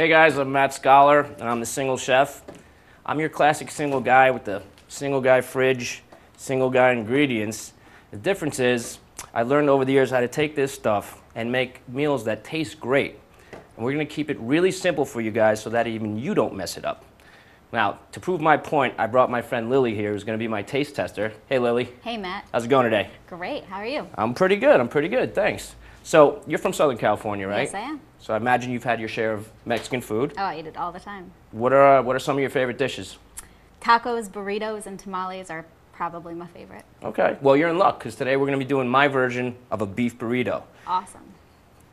Hey guys, I'm Matt Skollar, and I'm the single chef. I'm your classic single guy with the single guy fridge, single guy ingredients. The difference is, I learned over the years how to take this stuff and make meals that taste great. And we're gonna keep it really simple for you guys so that even you don't mess it up. Now, to prove my point, I brought my friend Lily here, who's gonna be my taste tester. Hey Lily. Hey Matt. How's it going today? Great, how are you? I'm pretty good, thanks. So, you're from Southern California, right? Yes, I am. So I imagine you've had your share of Mexican food. Oh, I eat it all the time. What are some of your favorite dishes? Tacos, burritos, and tamales are probably my favorite. Okay, well you're in luck because today we're going to be doing my version of a beef burrito. Awesome.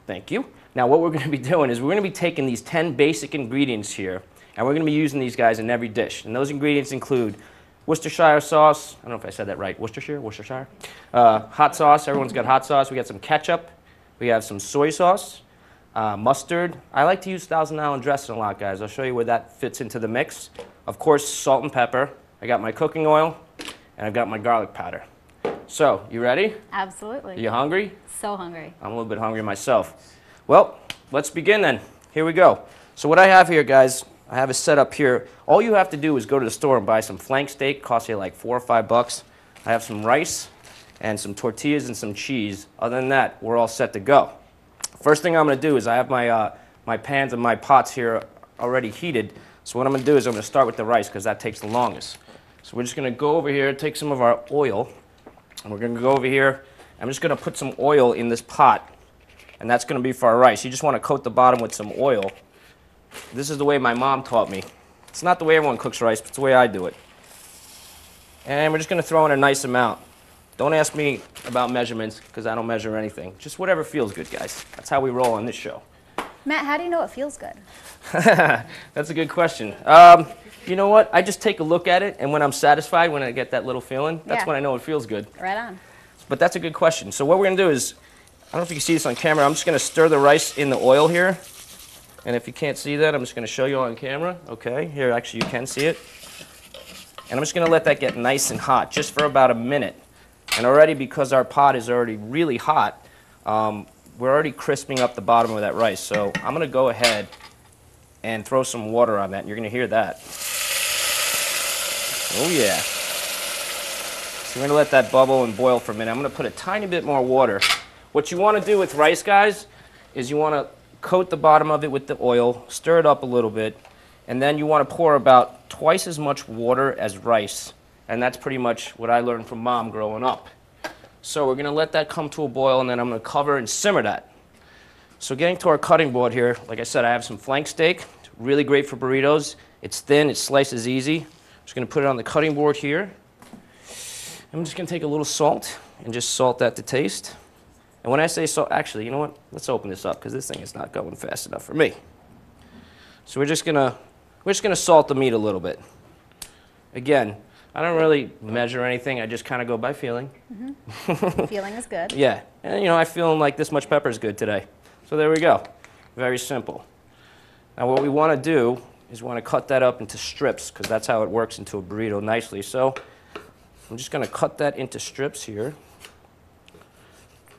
Thank you. Now what we're going to be doing is we're going to be taking these 10 basic ingredients here and we're going to be using these guys in every dish. And those ingredients include Worcestershire sauce, I don't know if I said that right, Worcestershire? Hot sauce, everyone's got hot sauce. We got some ketchup, we have some soy sauce, mustard. I like to use Thousand Island dressing a lot, guys. I'll show you where that fits into the mix. Of course, salt and pepper. I got my cooking oil, and I've got my garlic powder. So, you ready? Absolutely. Are you hungry? So hungry. I'm a little bit hungry myself. Well, let's begin then. Here we go. So what I have here, guys, I have it set up here. All you have to do is go to the store and buy some flank steak. Costs you like $4 or $5. I have some rice and some tortillas and some cheese. Other than that, we're all set to go. First thing I'm going to do is I have my pans and my pots here already heated. So what I'm going to do is I'm going to start with the rice because that takes the longest. So we're just going to go over here, take some of our oil, and we're going to go over here. I'm just going to put some oil in this pot, and that's going to be for our rice. You just want to coat the bottom with some oil. This is the way my mom taught me. It's not the way everyone cooks rice, but it's the way I do it. And we're just going to throw in a nice amount. Don't ask me about measurements because I don't measure anything. Just whatever feels good, guys. That's how we roll on this show. Matt, how do you know it feels good? That's a good question. You know what? I just take a look at it, and when I'm satisfied, when I get that little feeling, that's when I know it feels good. Right on. But that's a good question. So what we're going to do is, I don't know if you can see this on camera, I'm just going to stir the rice in the oil here. And if you can't see that, I'm just going to show you on camera. Okay, here actually you can see it. And I'm just going to let that get nice and hot, just for about a minute. And already, because our pot is already really hot, we're already crisping up the bottom of that rice. So I'm going to go ahead and throw some water on that, and you're going to hear that. Oh yeah. So we're going to let that bubble and boil for a minute. I'm going to put a tiny bit more water. What you want to do with rice, guys, is you want to coat the bottom of it with the oil, stir it up a little bit, and then you want to pour about twice as much water as rice. And that's pretty much what I learned from Mom growing up. So we're going to let that come to a boil, and then I'm going to cover and simmer that. So getting to our cutting board here, like I said, I have some flank steak. It's really great for burritos. It's thin, it slices easy. I'm just going to put it on the cutting board here. I'm just going to take a little salt and just salt that to taste. And when I say salt, actually, you know what? Let's open this up because this thing is not going fast enough for me. So we're just going to salt the meat a little bit. Again, I don't really measure anything. I just kind of go by feeling. Mm-hmm. Feeling is good. Yeah. And, you know, I feel like this much pepper is good today. So there we go. Very simple. Now what we want to do is we want to cut that up into strips because that's how it works into a burrito nicely. So I'm just going to cut that into strips here.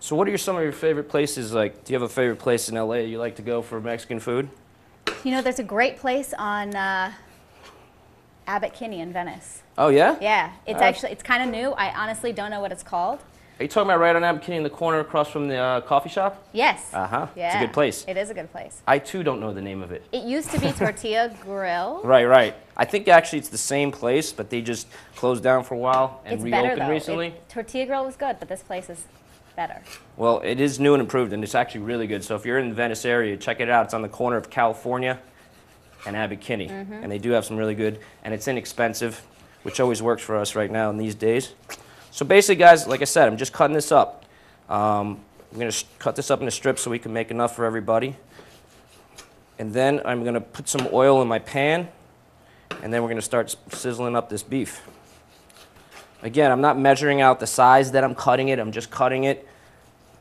So what are some of your favorite places? Like, do you have a favorite place in LA you like to go for Mexican food? You know, there's a great place on Abbot Kinney in Venice. Oh, yeah? Yeah. It's kind of new. I honestly don't know what it's called. Are you talking about right on Abbot Kinney in the corner across from the coffee shop? Yes. Uh-huh. Yeah. It's a good place. It is a good place. I, too, don't know the name of it. It used to be Tortilla Grill. Right. I think actually it's the same place, but they just closed down for a while and reopened recently. Tortilla Grill was good, but this place is better. Well, it is new and improved, and it's actually really good. So if you're in the Venice area, check it out. It's on the corner of California and Abbot Kinney. Mm-hmm. And they do have some really good, and it's inexpensive, which always works for us right now in these days. So basically, guys, like I said, I'm just cutting this up. I'm going to cut this up into strips so we can make enough for everybody. And then I'm going to put some oil in my pan, and then we're going to start sizzling up this beef. Again, I'm not measuring out the size that I'm cutting it. I'm just cutting it.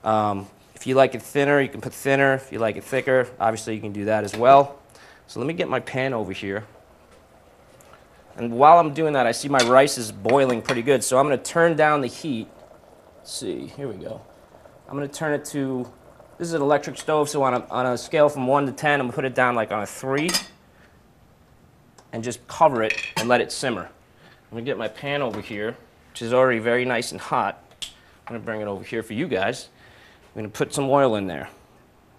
If you like it thinner, you can put thinner. If you like it thicker, obviously you can do that as well. So let me get my pan over here. And while I'm doing that, I see my rice is boiling pretty good. So I'm going to turn down the heat. Let's see, here we go. I'm going to turn it to This is an electric stove, so on a scale from 1 to 10, I'm going to put it down like on a 3 and just cover it and let it simmer. I'm going to get my pan over here, which is already very nice and hot. I'm going to bring it over here for you guys. I'm going to put some oil in there,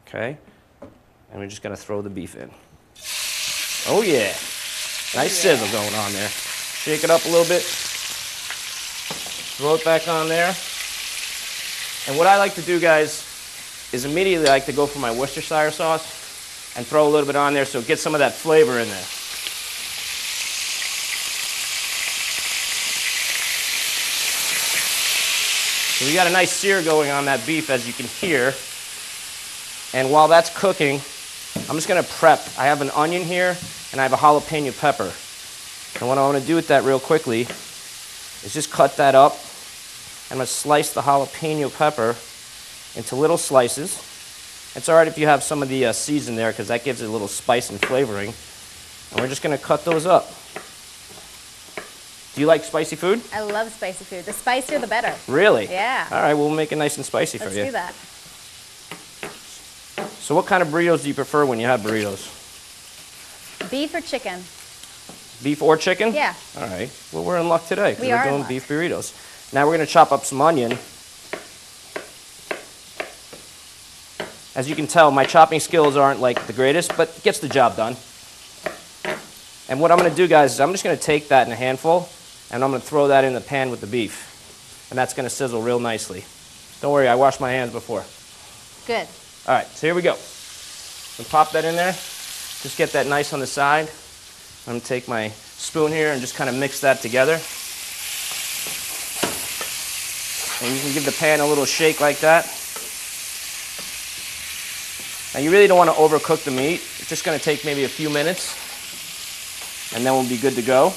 okay? And we're just going to throw the beef in. Oh yeah, nice sizzle going on there. Shake it up a little bit. Throw it back on there. And what I like to do, guys, is immediately I like to go for my Worcestershire sauce and throw a little bit on there so it gets some of that flavor in there. So we got a nice sear going on that beef, as you can hear. And while that's cooking, I'm just going to prep. I have an onion here and I have a jalapeno pepper. And what I want to do with that real quickly is just cut that up. I'm going to slice the jalapeno pepper into little slices. It's all right if you have some of the season there because that gives it a little spice and flavoring. And we're just going to cut those up. Do you like spicy food? I love spicy food. The spicier, the better. Really? Yeah. All right, we'll make it nice and spicy for you. Let's do that. So what kind of burritos do you prefer when you have burritos? Beef or chicken? Beef or chicken? Yeah. All right. Well, we're in luck today because we're doing beef burritos. Now we're going to chop up some onion. As you can tell, my chopping skills aren't like the greatest, but it gets the job done. And what I'm going to do, guys, is I'm just going to take that in a handful, and I'm going to throw that in the pan with the beef. And that's going to sizzle real nicely. Don't worry, I washed my hands before. Good. All right, so here we go. So pop that in there. Just get that nice on the side. I'm going to take my spoon here and just kind of mix that together. And you can give the pan a little shake like that. Now you really don't want to overcook the meat. It's just going to take maybe a few minutes, and then we'll be good to go.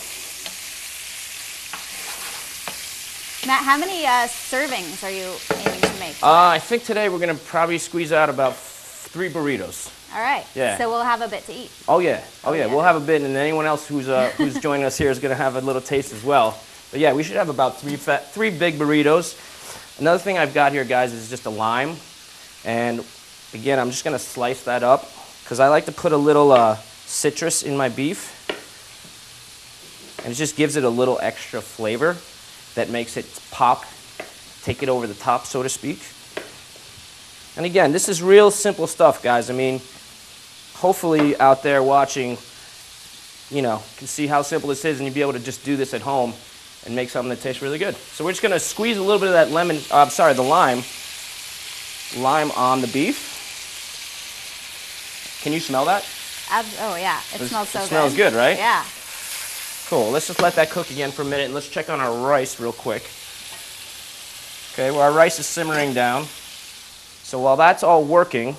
Matt, how many servings are you aiming to make? I think today we're going to probably squeeze out about 3 burritos. All right. Yeah. So we'll have a bit to eat. Oh yeah. Oh yeah. We'll have a bit, and anyone else who's joining us here is going to have a little taste as well. But yeah, we should have about 3 big burritos. Another thing I've got here, guys, is just a lime, and again, I'm just going to slice that up because I like to put a little citrus in my beef, and it just gives it a little extra flavor that makes it pop, take it over the top, so to speak. And again, this is real simple stuff, guys. I mean, hopefully out there watching, you know, can see how simple this is, and you'll be able to just do this at home and make something that tastes really good. So we're just going to squeeze a little bit of that the lime on the beef. Can you smell that? Oh yeah, it smells so good. It smells good, right? Yeah. Cool. Let's just let that cook again for a minute, and let's check on our rice real quick. Okay, well, our rice is simmering down. So while that's all working,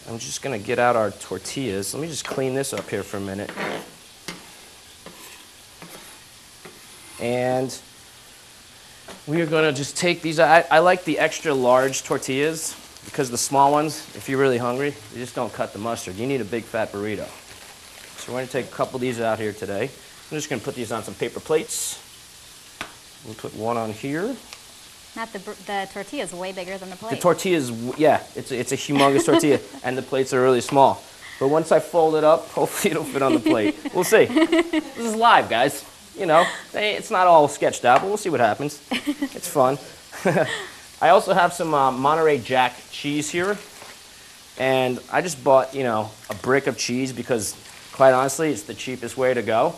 I'm just going to get out our tortillas. Let me just clean this up here for a minute. And we are going to just take these. I like the extra large tortillas because the small ones, if you're really hungry, they just don't cut the mustard. You need a big fat burrito. So we're going to take a couple of these out here today. I'm just going to put these on some paper plates. We'll put one on here. Matt, the tortilla is way bigger than the plate. The tortilla is, yeah, it's a humongous tortilla, and the plates are really small. But once I fold it up, hopefully it'll fit on the plate. We'll see. This is live, guys. You know, it's not all sketched out, but we'll see what happens. It's fun. I also have some Monterey Jack cheese here, and I just bought, you know, a brick of cheese because, quite honestly, it's the cheapest way to go.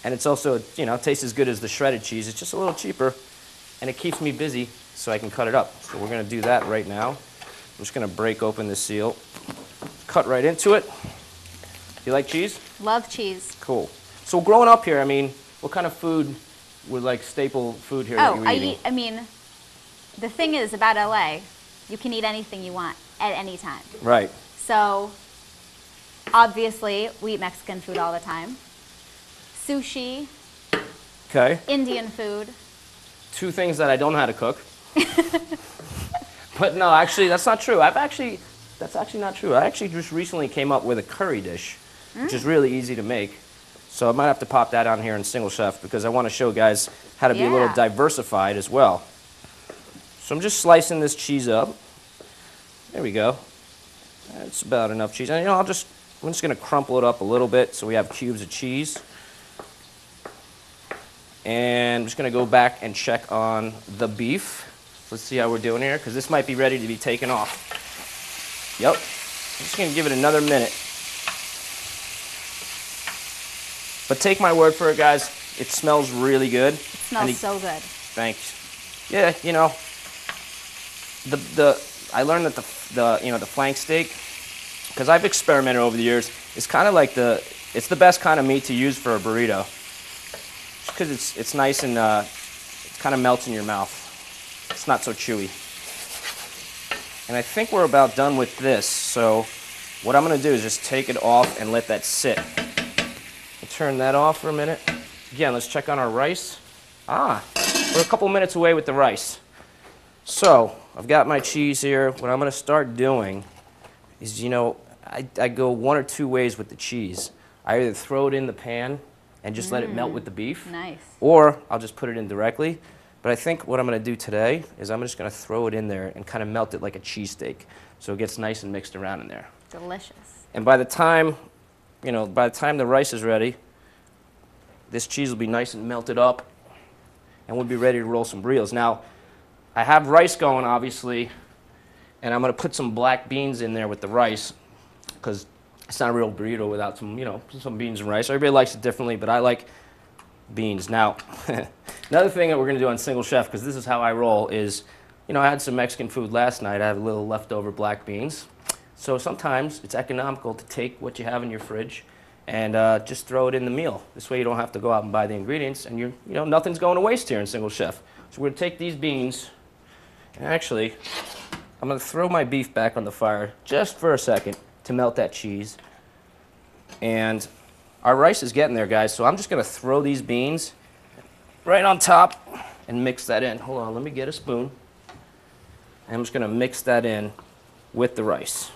And it's also, you know, tastes as good as the shredded cheese. It's just a little cheaper, and it keeps me busy so I can cut it up. So we're going to do that right now. I'm just going to break open the seal, cut right into it. You like cheese? Love cheese. Cool. So growing up here, I mean, what kind of food was like staple food here that you were eating? I mean, the thing is about LA, you can eat anything you want at any time. Right. So, obviously, we eat Mexican food all the time. Sushi. Okay. Indian food. 2 things that I don't know how to cook. But no, actually, that's not true. That's actually not true. I actually just recently came up with a curry dish, which is really easy to make. So I might have to pop that on here in Single Chef because I want to show guys how to be a little diversified as well. So I'm just slicing this cheese up. There we go. That's about enough cheese. And I'm just gonna crumple it up a little bit so we have cubes of cheese. And I'm just gonna go back and check on the beef. Let's see how we're doing here, because this might be ready to be taken off. Yep. I'm just gonna give it another minute. But take my word for it, guys. It smells really good. It smells so good. Thanks. Yeah, I learned that the flank steak, because I've experimented over the years, it's kind of like it's the best kind of meat to use for a burrito. Just because it's nice and it kind of melts in your mouth. It's not so chewy. And I think we're about done with this. So what I'm going to do is just take it off and let that sit. I'll turn that off for a minute. Again, let's check on our rice. We're a couple minutes away with the rice. So I've got my cheese here. What I'm going to start doing is, I go one or two ways with the cheese. I either throw it in the pan and just let it melt with the beef. Nice. Or I'll just put it in directly. But I think what I'm going to do today is I'm just going to throw it in there and kind of melt it like a cheesesteak, so it gets nice and mixed around in there. Delicious. And by the time the rice is ready, this cheese will be nice and melted up, and we'll be ready to roll some burritos. Now, I have rice going, obviously, and I'm going to put some black beans in there with the rice, because it's not a real burrito without some beans and rice. Everybody likes it differently, but I like beans. Now, another thing that we're going to do on Single Chef, because this is how I roll, is, I had some Mexican food last night. I have a little leftover black beans. So sometimes it's economical to take what you have in your fridge and just throw it in the meal. This way you don't have to go out and buy the ingredients, and nothing's going to waste here in Single Chef. So we're going to take these beans, and actually, I'm going to throw my beef back on the fire just for a second to melt that cheese. And our rice is getting there, guys, so I'm just going to throw these beans right on top and mix that in. Hold on, let me get a spoon. I'm just going to mix that in with the rice.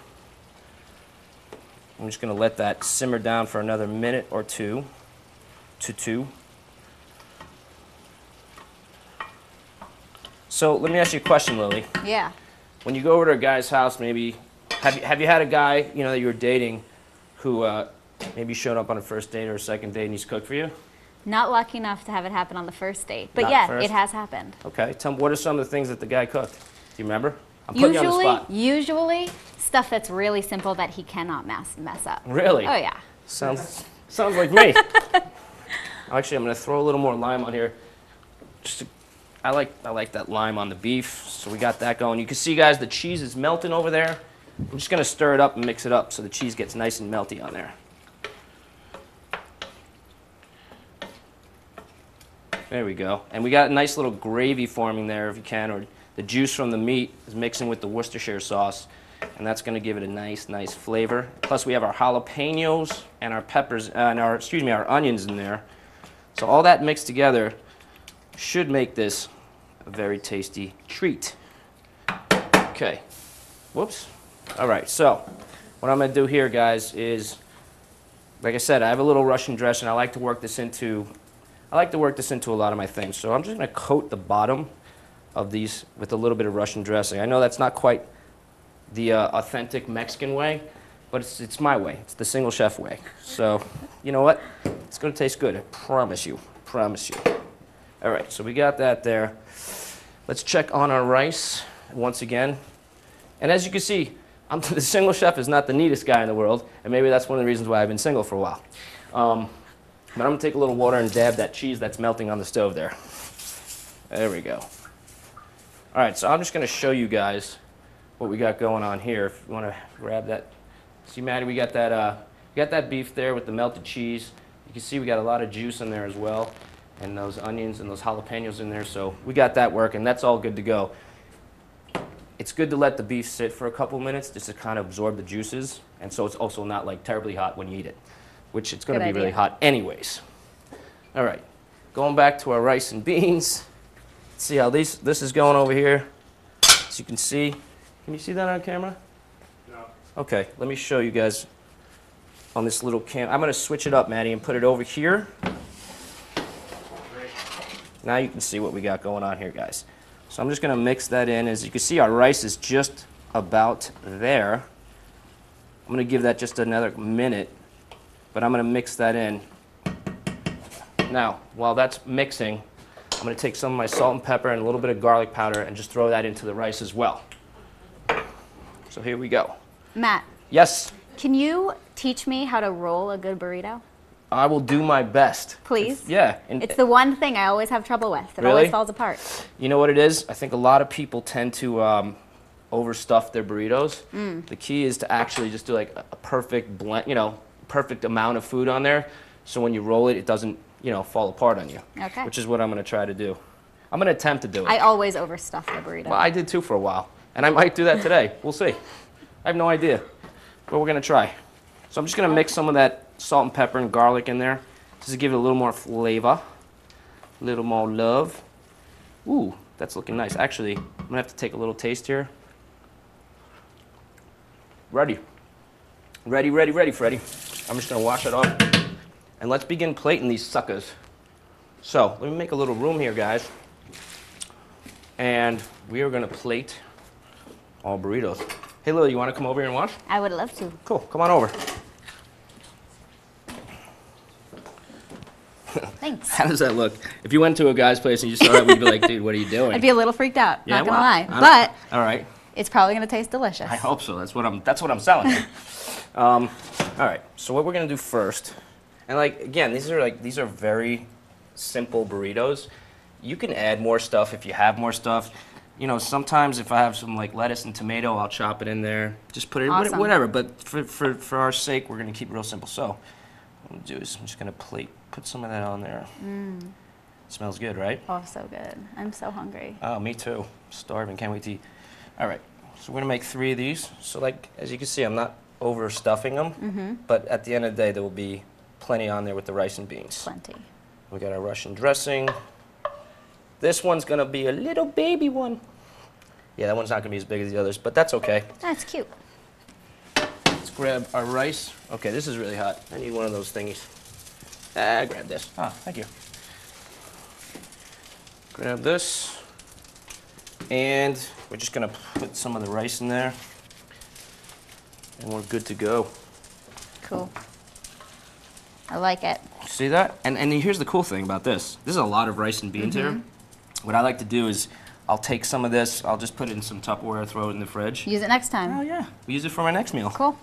I'm just going to let that simmer down for another minute or two to two. So let me ask you a question, Lily. Yeah. When you go over to a guy's house, maybe, have you had a guy, that you were dating who maybe showed up on a first date or a second date and he's cooked for you? Not lucky enough to have it happen on the first date. But Not yeah, first? it has happened. Okay. Tell me, what are some of the things that the guy cooked? Do you remember? I'm putting you on the spot. Usually, stuff that's really simple that he cannot mess up. Really? Oh, yeah. Sounds like me. Actually, I'm going to throw a little more lime on here. I like that lime on the beef, so we got that going. You can see, guys, the cheese is melting over there. I'm just going to stir it up and mix it up so the cheese gets nice and melty on there. There we go. And we got a nice little gravy forming there, if you can, or the juice from the meat is mixing with the Worcestershire sauce, and that's going to give it a nice flavor. Plus, we have our jalapenos and our peppers, and our onions in there. So all that mixed together should make this a very tasty treat. Okay. Whoops. All right. So what I'm going to do here, guys, is, like I said, I have a little Russian dressing. I like to work this into a lot of my things. So I'm just going to coat the bottom of these with a little bit of Russian dressing. I know that's not quite the authentic Mexican way, but it's my way. It's the Single Chef way. So you know what? It's going to taste good. I promise you. Promise you. All right. So we got that there. Let's check on our rice once again. And as you can see, the Single Chef is not the neatest guy in the world, and maybe that's one of the reasons why I've been single for a while. But I'm going to take a little water and dab that cheese that's melting on the stove there. There we go. All right, so I'm just going to show you guys what we got going on here. If you want to grab that. See, Maddie, we got that beef there with the melted cheese. You can see we got a lot of juice in there as well, and those onions and those jalapenos in there. So we got that working. That's all good to go. It's good to let the beef sit for a couple minutes just to kind of absorb the juices, and so it's also not like terribly hot when you eat it, which it's going to be really hot anyways. All right, going back to our rice and beans. Let's see how this is going over here. As you can see, can you see that on camera? No. Okay, let me show you guys on this little cam. I'm going to switch it up, Maddie, and put it over here. Great. Now you can see what we got going on here, guys. So I'm just going to mix that in. As you can see, our rice is just about there. I'm going to give that just another minute, but I'm going to mix that in. Now, while that's mixing, I'm going to take some of my salt and pepper and a little bit of garlic powder and just throw that into the rice as well. So here we go. Matt. Yes? Can you teach me how to roll a good burrito? I will do my best. Please? Yeah. It's the one thing I always have trouble with. It Really? always falls apart. You know what it is? I think a lot of people tend to overstuff their burritos. The key is to actually just do like a perfect blend, perfect amount of food on there. So when you roll it, it doesn't, fall apart on you. Okay. Which is what I'm going to try to do. I'm going to attempt to do it. I always overstuff the burrito. Well, I did too for a while. And I might do that today. We'll see. I have no idea. But we're going to try. So I'm just going to mix some of that salt and pepper and garlic in there just to give it a little more flavor, a little more love. Ooh, that's looking nice. Actually, I'm going to have to take a little taste here. Ready. Ready, ready, ready, Freddie. I'm just going to wash it off. And let's begin plating these suckers. So let me make a little room here, guys. And we are going to plate all burritos. Hey, Lily, you want to come over here and watch? I would love to. Cool, come on over. Thanks. How does that look? If you went to a guy's place and you saw that, we'd be like, dude, what are you doing? I'd be a little freaked out, Yeah, not gonna well, lie. I'm- But all right, it's probably gonna taste delicious. I hope so. That's what I'm selling. All right, so what we're gonna do first, and again, these are very simple burritos. You can add more stuff if you have more stuff. Sometimes if I have some lettuce and tomato, I'll chop it in there. Just put it Awesome. whatever. But for our sake, we're gonna keep it real simple. So what I'm gonna do is I'm just gonna put some of that on there. Smells good, right? Oh, so good. I'm so hungry. Oh, me too. Starving, can't wait to eat. All right, so we're gonna make 3 of these. So as you can see, I'm not overstuffing them, but at the end of the day, there will be plenty on there with the rice and beans. Plenty. We got our Russian dressing. This one's gonna be a little baby one. Yeah, that one's not gonna be as big as the others, but that's okay. That's cute. Let's grab our rice. Okay, this is really hot. I need one of those thingies. Grab this. Ah, thank you. Grab this. And we're just gonna put some of the rice in there. And we're good to go. Cool. I like it. See that? And here's the cool thing about this. This is a lot of rice and beans here. What I like to do is I'll take some of this, I'll just put it in some Tupperware, throw it in the fridge. Use it next time. Oh yeah, we use it for my next meal. Cool.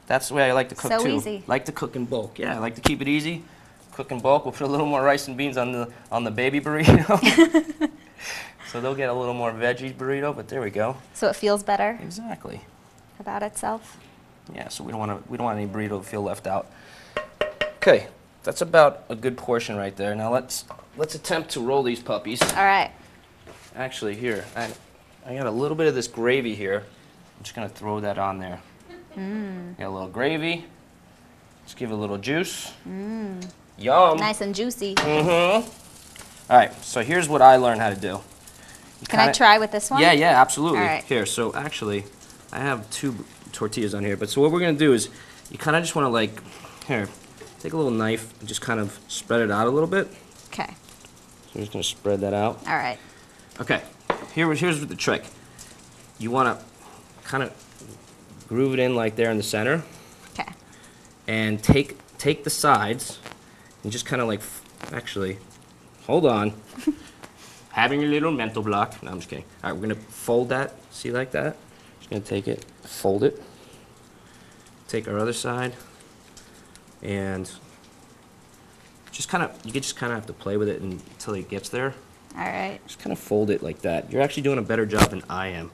That's the way I like to cook So too. easy. Like to cook in bulk. Yeah, I like to keep it easy. Cook in bulk. We'll put a little more rice and beans on the baby burrito. So they'll get a little more veggie burrito, but there we go. So it feels better Exactly. about itself. Yeah, so we don't want any burrito to feel left out. Okay, that's about a good portion right there. Now let's attempt to roll these puppies. All right. Actually, here, I got a little bit of this gravy here. I'm just gonna throw that on there. Got a little gravy. Just give it a little juice. Yum. Nice and juicy. All right, so here's what I learned how to do. Can I try with this one? Yeah, absolutely. All right. Here, so actually, I have 2 tortillas on here, but so what we're gonna do is, you kind of just wanna here, take a little knife and just kind of spread it out a little bit. Okay. So we're just gonna spread that out. All right. Okay, here's the trick. You wanna kind of groove it in like there in the center, Okay. and take the sides and just kind of actually, hold on. Having a little mental block. No, I'm just kidding. All right, we're gonna fold that. See, like that? Just gonna take it, fold it. Take our other side, and you just kind of have to play with it until it gets there. All right. Just kind of fold it like that. You're actually doing a better job than I am.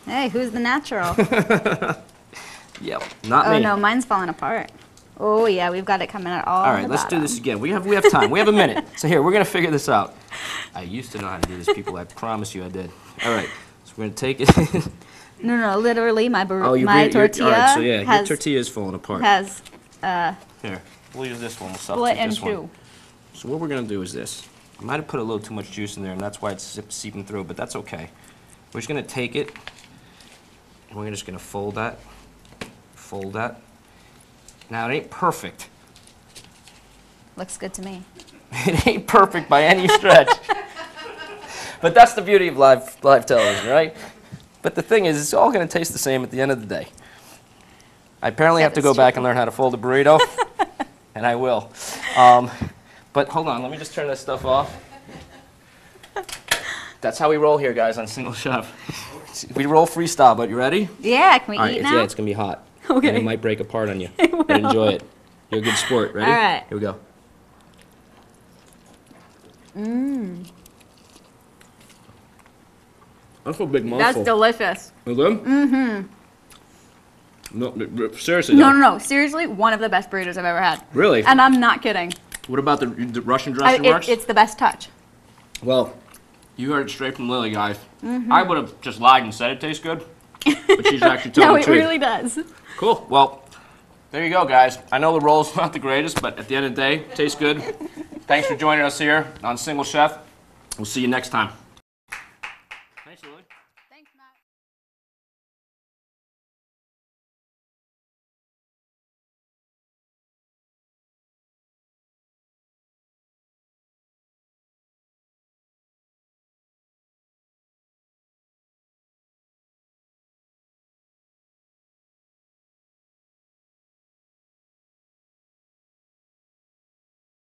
Hey, who's the natural? Yep, not me. Oh no, mine's falling apart. Oh yeah, we've got it coming out all. All right, let's do this again. We have time. We have a minute. So here, we're gonna figure this out. I used to know how to do this, people. I promise you, I did. All right, so we're gonna take it. No, literally, my my tortilla all right, so yeah, has, your tortilla is falling apart. has Here, we'll use this one. We'll split substitute in this one. 2. So what we're gonna do is this. I might have put a little too much juice in there, and that's why it's seeping through, but that's okay. We're just gonna take it, and we're just gonna fold that. Fold that. Now, it ain't perfect. Looks good to me. It ain't perfect by any stretch. But that's the beauty of live television, right? But the thing is, it's all going to taste the same at the end of the day. I apparently have to go back and learn how to fold a burrito, and I will. But hold on, let me just turn this stuff off. That's how we roll here, guys, on Single Chef. We roll freestyle, but you ready? Yeah, can we All right, eat now? yeah, it's going to be hot. Okay. And it might break apart on you. But enjoy it. You're a good sport. Ready? All right. Here we go. That's a big mouthful. That's delicious. You good? Mm-hmm. No, seriously. No. Seriously, one of the best burritos I've ever had. Really? And I'm not kidding. What about the Russian dressing works? It's the best touch. Well, you heard it straight from Lily, guys. I would have just lied and said it tastes good, but she's actually telling No, the it truth. really does. Cool. Well, there you go, guys. I know the roll's not the greatest, but at the end of the day, it tastes good. Thanks for joining us here on Single Chef. We'll see you next time.